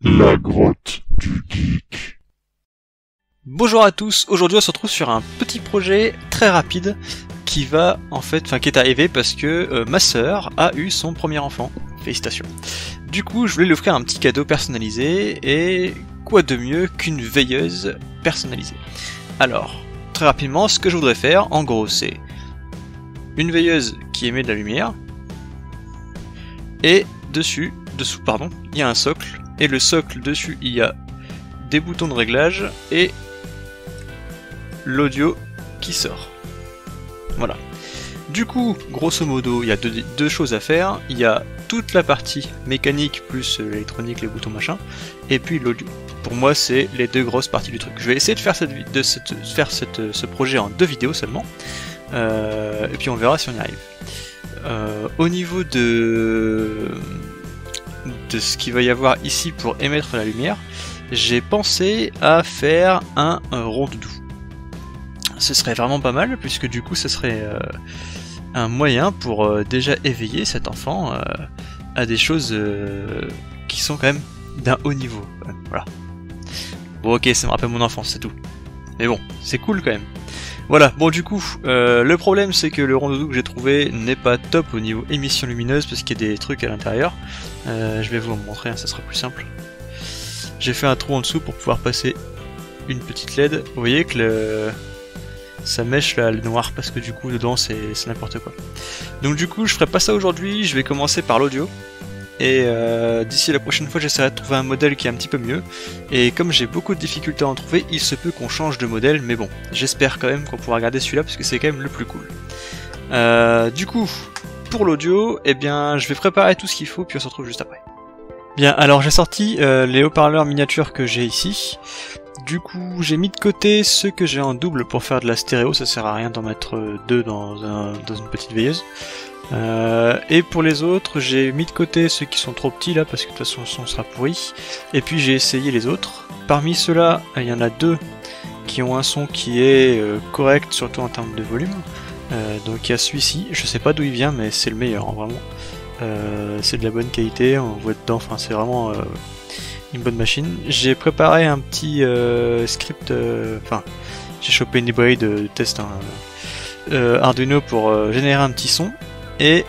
La grotte du geek. Bonjour à tous, aujourd'hui on se retrouve sur un petit projet très rapide qui est arrivé parce que ma sœur a eu son premier enfant. Félicitations. Du coup, je voulais lui offrir un petit cadeau personnalisé et quoi de mieux qu'une veilleuse personnalisée. Alors, très rapidement, ce que je voudrais faire, en gros, c'est une veilleuse qui émet de la lumière et dessous, il y a un socle et le socle dessus, il y a des boutons de réglage et l'audio qui sort. Voilà. Du coup, grosso modo, il y a deux choses à faire. Il y a toute la partie mécanique plus l'électronique, les boutons machin, et puis l'audio. Pour moi, c'est les deux grosses parties du truc. Je vais essayer de faire ce projet en 2 vidéos seulement, et puis on verra si on y arrive. Au niveau de ce qu'il va y avoir ici pour émettre la lumière, j'ai pensé à faire un rondoudou. Ce serait vraiment pas mal, puisque du coup, ce serait un moyen pour déjà éveiller cet enfant à des choses qui sont quand même d'un haut niveau. Voilà. Bon, ok, ça me rappelle mon enfance, c'est tout. Mais bon, c'est cool quand même. Voilà, bon du coup, le problème c'est que le rondoudou que j'ai trouvé n'est pas top au niveau émission lumineuse, parce qu'il y a des trucs à l'intérieur. Je vais vous en montrer, hein, ça sera plus simple. J'ai fait un trou en dessous pour pouvoir passer une petite LED. Vous voyez que ça mèche là, le noir, parce que du coup dedans c'est n'importe quoi. Donc du coup je ferai pas ça aujourd'hui, je vais commencer par l'audio. Et d'ici la prochaine fois j'essaierai de trouver un modèle qui est un petit peu mieux. Et comme j'ai beaucoup de difficultés à en trouver, il se peut qu'on change de modèle, mais bon, j'espère quand même qu'on pourra garder celui-là parce que c'est quand même le plus cool. Du coup, pour l'audio, eh bien je vais préparer tout ce qu'il faut, puis on se retrouve juste après. Bien, alors j'ai sorti les haut-parleurs miniatures que j'ai ici. Du coup, j'ai mis de côté ceux que j'ai en double pour faire de la stéréo, ça sert à rien d'en mettre 2 dans une petite veilleuse. Et pour les autres, j'ai mis de côté ceux qui sont trop petits là, parce que de toute façon le son sera pourri. Et puis j'ai essayé les autres. Parmi ceux-là, il y en a 2 qui ont un son qui est correct, surtout en termes de volume. Donc il y a celui-ci, je sais pas d'où il vient, mais c'est le meilleur, hein, vraiment. C'est de la bonne qualité, on voit dedans, enfin c'est vraiment une bonne machine. J'ai préparé un petit script, j'ai chopé une librairie de test Arduino pour générer un petit son. Et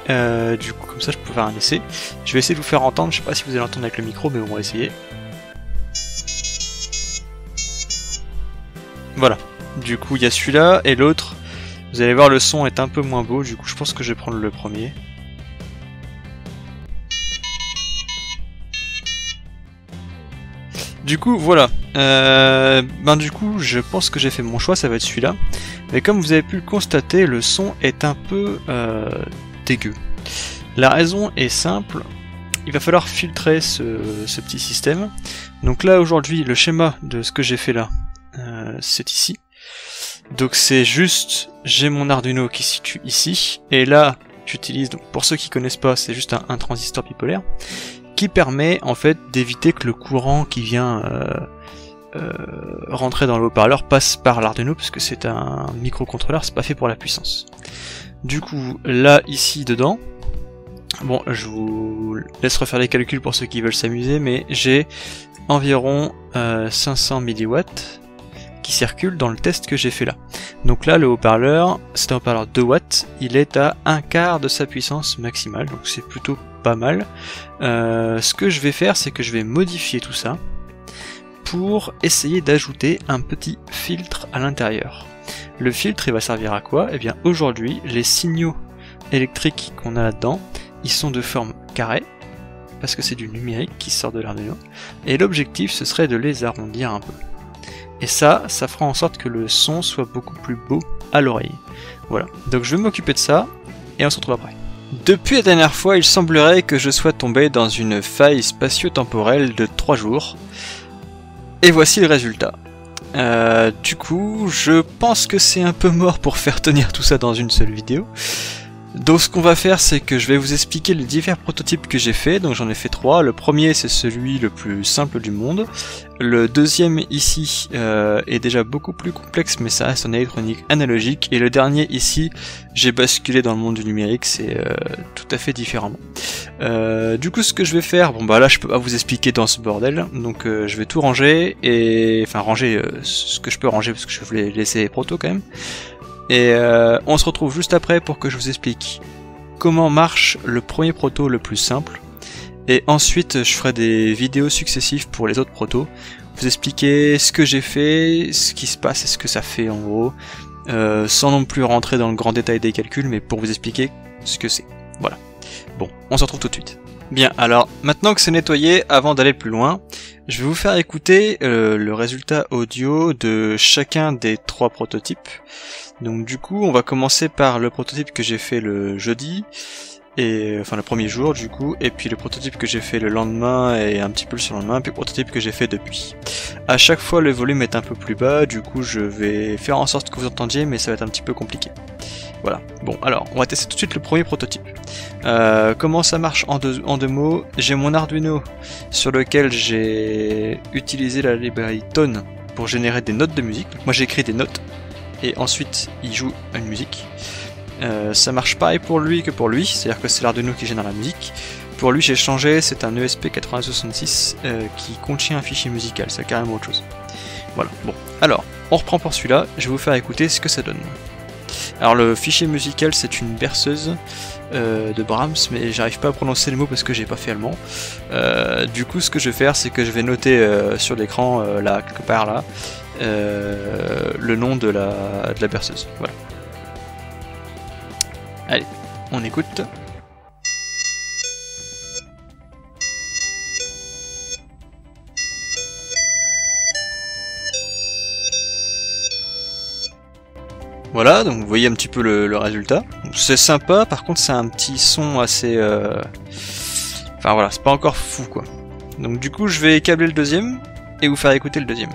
du coup comme ça je peux faire un essai. Je vais essayer de vous faire entendre, je sais pas si vous allez l'entendre avec le micro, mais on va essayer. Voilà, du coup il y a celui-là et l'autre. Vous allez voir le son est un peu moins beau, du coup je pense que je vais prendre le premier. Du coup voilà, du coup je pense que j'ai fait mon choix, ça va être celui-là. Mais comme vous avez pu le constater, le son est un peu dégueu. La raison est simple, il va falloir filtrer ce petit système. Donc là aujourd'hui le schéma de ce que j'ai fait là, c'est ici. Donc c'est juste, j'ai mon Arduino qui se situe ici, et là j'utilise, donc pour ceux qui connaissent pas, c'est juste un transistor bipolaire qui permet en fait d'éviter que le courant qui vient rentrer dans le haut-parleur passe par l'Arduino, parce que c'est un microcontrôleur, c'est pas fait pour la puissance. Du coup, là, ici, dedans, bon, je vous laisse refaire les calculs pour ceux qui veulent s'amuser, mais j'ai environ 500 mW qui circulent dans le test que j'ai fait là. Donc là, le haut-parleur, c'est un haut-parleur 2 watts, il est à 1/4 de sa puissance maximale, donc c'est plutôt pas mal. Ce que je vais faire, c'est que je vais modifier tout ça pour essayer d'ajouter un petit filtre à l'intérieur. Le filtre, il va servir à quoi? Eh bien aujourd'hui, les signaux électriques qu'on a là-dedans, ils sont de forme carrée, parce que c'est du numérique qui sort de l'Arduino, et l'objectif ce serait de les arrondir un peu. Et ça fera en sorte que le son soit beaucoup plus beau à l'oreille. Voilà, donc je vais m'occuper de ça, et on se retrouve après. Depuis la dernière fois, il semblerait que je sois tombé dans une faille spatio-temporelle de 3 jours, et voici le résultat. Du coup, je pense que c'est un peu mort pour faire tenir tout ça dans une seule vidéo. Donc ce qu'on va faire, c'est que je vais vous expliquer les divers prototypes que j'ai fait. Donc j'en ai fait 3. Le premier, c'est celui le plus simple du monde. Le deuxième ici est déjà beaucoup plus complexe, mais ça reste en électronique analogique. Et le dernier ici, j'ai basculé dans le monde du numérique, c'est tout à fait différemment. Du coup, ce que je vais faire, bon bah là je peux pas vous expliquer dans ce bordel, donc je vais tout ranger, et enfin ranger ce que je peux ranger parce que je voulais laisser proto quand même. Et on se retrouve juste après pour que je vous explique comment marche le premier proto le plus simple. Et ensuite je ferai des vidéos successives pour les autres protos, vous expliquer ce que j'ai fait, ce qui se passe et ce que ça fait en gros, sans non plus rentrer dans le grand détail des calculs, mais pour vous expliquer ce que c'est. Voilà. Bon, on se retrouve tout de suite. Bien, alors maintenant que c'est nettoyé, avant d'aller plus loin, je vais vous faire écouter le résultat audio de chacun des 3 prototypes. Donc du coup, on va commencer par le prototype que j'ai fait le jeudi, et enfin le premier jour du coup, et puis le prototype que j'ai fait le lendemain et un petit peu le surlendemain, puis le prototype que j'ai fait depuis. À chaque fois le volume est un peu plus bas, du coup je vais faire en sorte que vous entendiez, mais ça va être un petit peu compliqué. Voilà, bon alors on va tester tout de suite le premier prototype. Comment ça marche en deux mots, j'ai mon Arduino sur lequel j'ai utilisé la librairie Tone pour générer des notes de musique. Donc, moi j'ai écrit des notes, et ensuite il joue une musique. Ça marche pareil pour lui que pour lui, c'est-à-dire que c'est l'Arduino qui génère la musique. Pour lui j'ai changé, c'est un ESP8266 qui contient un fichier musical, c'est carrément autre chose. Voilà, bon, alors, on reprend pour celui-là, je vais vous faire écouter ce que ça donne. Alors le fichier musical c'est une berceuse de Brahms, mais j'arrive pas à prononcer le mot parce que j'ai pas fait allemand. Du coup ce que je vais faire c'est que je vais noter sur l'écran, là, quelque part là, le nom de la berceuse. Voilà. Allez, on écoute. Voilà, donc vous voyez un petit peu le résultat. C'est sympa, par contre c'est un petit son assez... Enfin voilà, c'est pas encore fou quoi. Donc du coup je vais câbler le deuxième et vous faire écouter le deuxième.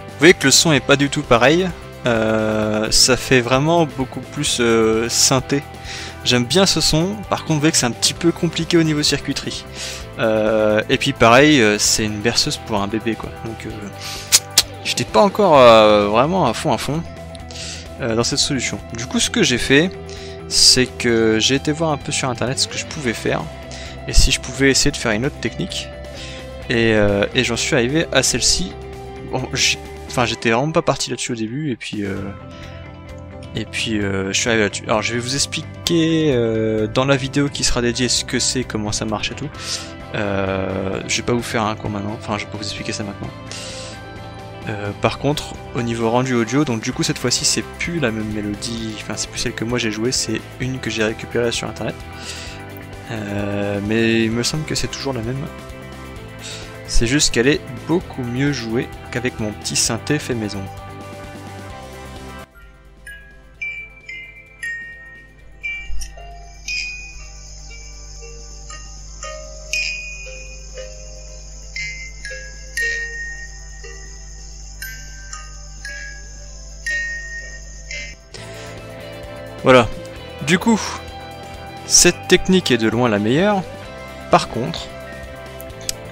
Vous voyez que le son est pas du tout pareil. Ça fait vraiment beaucoup plus synthé. J'aime bien ce son, par contre vous voyez que c'est un petit peu compliqué au niveau circuiterie. Et puis pareil, c'est une berceuse pour un bébé quoi. Donc j'étais pas encore vraiment à fond dans cette solution. Du coup ce que j'ai fait, c'est que j'ai été voir un peu sur internet ce que je pouvais faire, et si je pouvais essayer de faire une autre technique. Et j'en suis arrivé à celle-ci. Bon, enfin, j'étais vraiment pas parti là-dessus au début, et puis je suis arrivé là-dessus. Alors, je vais vous expliquer dans la vidéo qui sera dédiée ce que c'est, comment ça marche et tout. Je vais pas vous faire un cours maintenant, enfin, je vais pas vous expliquer ça maintenant. Par contre, au niveau rendu audio, donc du coup, cette fois-ci, c'est plus la même mélodie, enfin, c'est plus celle que moi j'ai jouée, c'est une que j'ai récupérée sur internet. Mais il me semble que c'est toujours la même. C'est juste qu'elle est beaucoup mieux jouée qu'avec mon petit synthé fait maison. Voilà. Du coup, cette technique est de loin la meilleure. Par contre,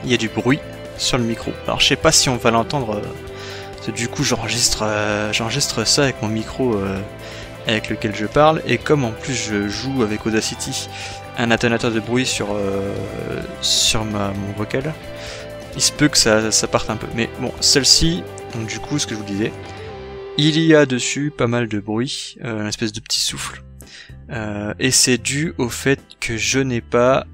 il y a du bruit sur le micro. Alors je sais pas si on va l'entendre, du coup j'enregistre ça avec mon micro avec lequel je parle, et comme en plus je joue avec Audacity un atténuateur de bruit sur mon vocal, il se peut que ça parte un peu. Mais bon, celle-ci, donc du coup ce que je vous disais, il y a dessus pas mal de bruit, une espèce de petit souffle, et c'est dû au fait que je n'ai pas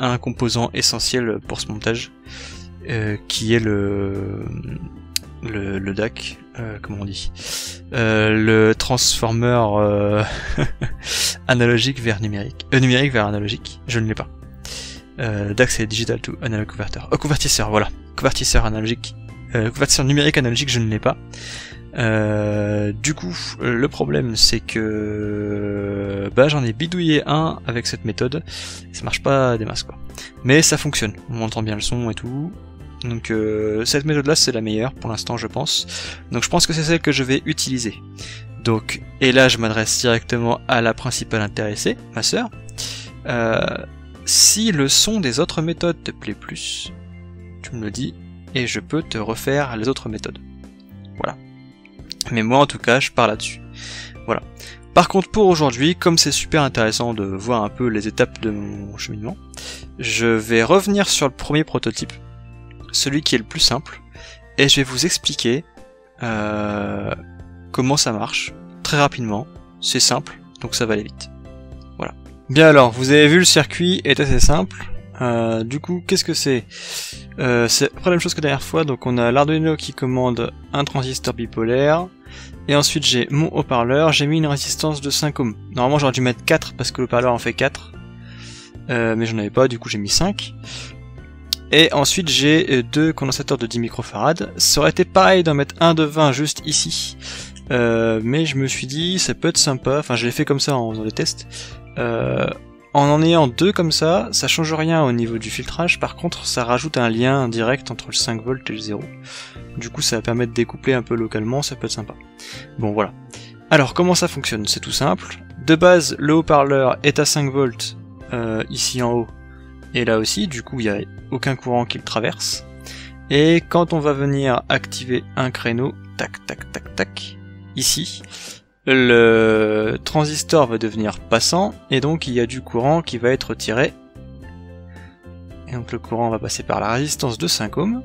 un composant essentiel pour ce montage, qui est le DAC, comment on dit, le transformer analogique vers numérique, numérique vers analogique, je ne l'ai pas. DAC c'est Digital to Analog Converter, convertisseur, voilà, convertisseur analogique, convertisseur numérique analogique, je ne l'ai pas. Du coup, le problème c'est que j'en ai bidouillé un avec cette méthode, ça marche pas des masses quoi. Mais ça fonctionne, on entend bien le son et tout. Donc cette méthode là c'est la meilleure pour l'instant je pense. Donc je pense que c'est celle que je vais utiliser. Donc, et là je m'adresse directement à la principale intéressée, ma sœur. Si le son des autres méthodes te plaît plus, tu me le dis et je peux te refaire les autres méthodes. Voilà. Mais moi en tout cas je pars là-dessus. Voilà. Par contre pour aujourd'hui, comme c'est super intéressant de voir un peu les étapes de mon cheminement, je vais revenir sur le premier prototype, celui qui est le plus simple, et je vais vous expliquer comment ça marche, très rapidement, c'est simple, donc ça va aller vite. Voilà. Bien alors, vous avez vu le circuit est assez simple. Du coup, qu'est-ce que c'est à peu près la même chose que la dernière fois, donc on a l'Arduino qui commande un transistor bipolaire, et ensuite j'ai mon haut-parleur, j'ai mis une résistance de 5 ohms. Normalement j'aurais dû mettre 4 parce que le haut-parleur en fait 4, mais j'en avais pas, du coup j'ai mis 5. Et ensuite j'ai 2 condensateurs de 10 microfarads, ça aurait été pareil d'en mettre un de 20 juste ici, mais je me suis dit ça peut être sympa, enfin je l'ai fait comme ça en faisant des tests. En ayant 2 comme ça change rien au niveau du filtrage, par contre ça rajoute un lien direct entre le 5 volts et le 0. Du coup ça va permettre de découpler un peu localement, ça peut être sympa. Bon voilà. Alors comment ça fonctionne? C'est tout simple. De base le haut-parleur est à 5 volts ici en haut, et là aussi, du coup il n'y a aucun courant qui le traverse. Et quand on va venir activer un créneau, tac tac tac tac, ici, le transistor va devenir passant, et donc il y a du courant qui va être tiré. Et donc le courant va passer par la résistance de 5 ohms,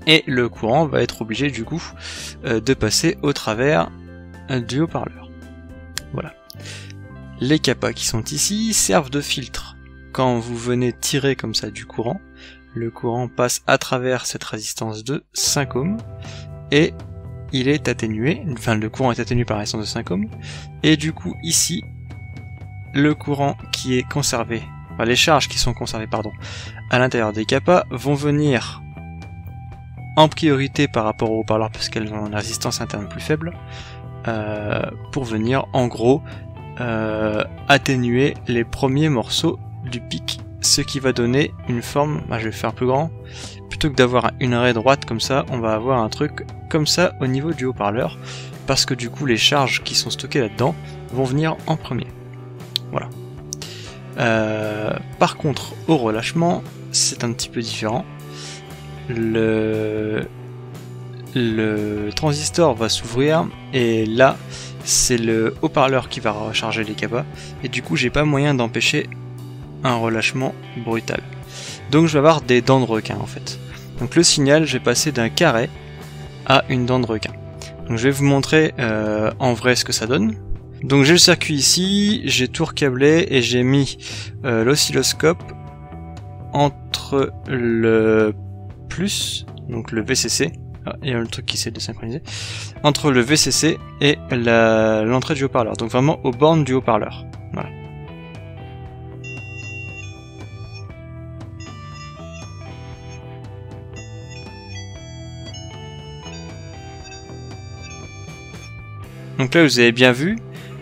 et le courant va être obligé du coup de passer au travers du haut-parleur. Voilà. Les capas qui sont ici servent de filtre. Quand vous venez tirer comme ça du courant, le courant passe à travers cette résistance de 5 ohms, et il est atténué, enfin le courant est atténué par la résistance de 5 ohms, et du coup ici, le courant qui est conservé, enfin les charges qui sont conservées pardon, à l'intérieur des capas vont venir en priorité par rapport au haut-parleur parce qu'elles ont une résistance interne plus faible, pour venir en gros atténuer les premiers morceaux du pic, ce qui va donner une forme, je vais faire plus grand, plutôt que d'avoir une raie droite comme ça, on va avoir un truc comme ça au niveau du haut-parleur, parce que du coup les charges qui sont stockées là-dedans vont venir en premier. Voilà. Par contre, au relâchement, c'est un petit peu différent. Le transistor va s'ouvrir, et là, c'est le haut-parleur qui va recharger les capas, et du coup j'ai pas moyen d'empêcher un relâchement brutal. Donc je vais avoir des dents de requin en fait. Donc le signal, je vais passer d'un carré à une dent de requin. Donc je vais vous montrer en vrai ce que ça donne. Donc j'ai le circuit ici, j'ai tout recablé et j'ai mis l'oscilloscope entre le plus, donc le VCC, il y a le truc qui s'est désynchroniser, entre le VCC et l'entrée du haut-parleur, donc vraiment aux bornes du haut-parleur. Voilà. Donc là vous avez bien vu,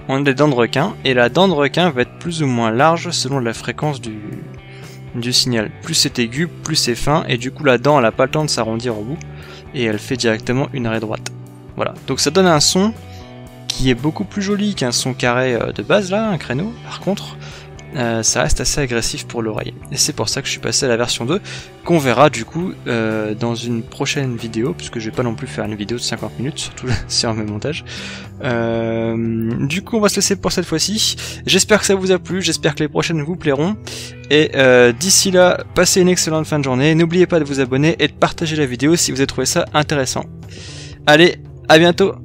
on a des dents de requin, et la dent de requin va être plus ou moins large selon la fréquence du signal. Plus c'est aigu, plus c'est fin, et du coup la dent elle n'a pas le temps de s'arrondir au bout, et elle fait directement une raie droite. Voilà, donc ça donne un son qui est beaucoup plus joli qu'un son carré de base là, un créneau. Par contre, ça reste assez agressif pour l'oreille. Et c'est pour ça que je suis passé à la version 2, qu'on verra du coup dans une prochaine vidéo, puisque je vais pas non plus faire une vidéo de 50 minutes, surtout sur mes montages. Du coup on va se laisser pour cette fois-ci. J'espère que ça vous a plu, j'espère que les prochaines vous plairont. Et d'ici là, passez une excellente fin de journée. N'oubliez pas de vous abonner et de partager la vidéo si vous avez trouvé ça intéressant. Allez, à bientôt!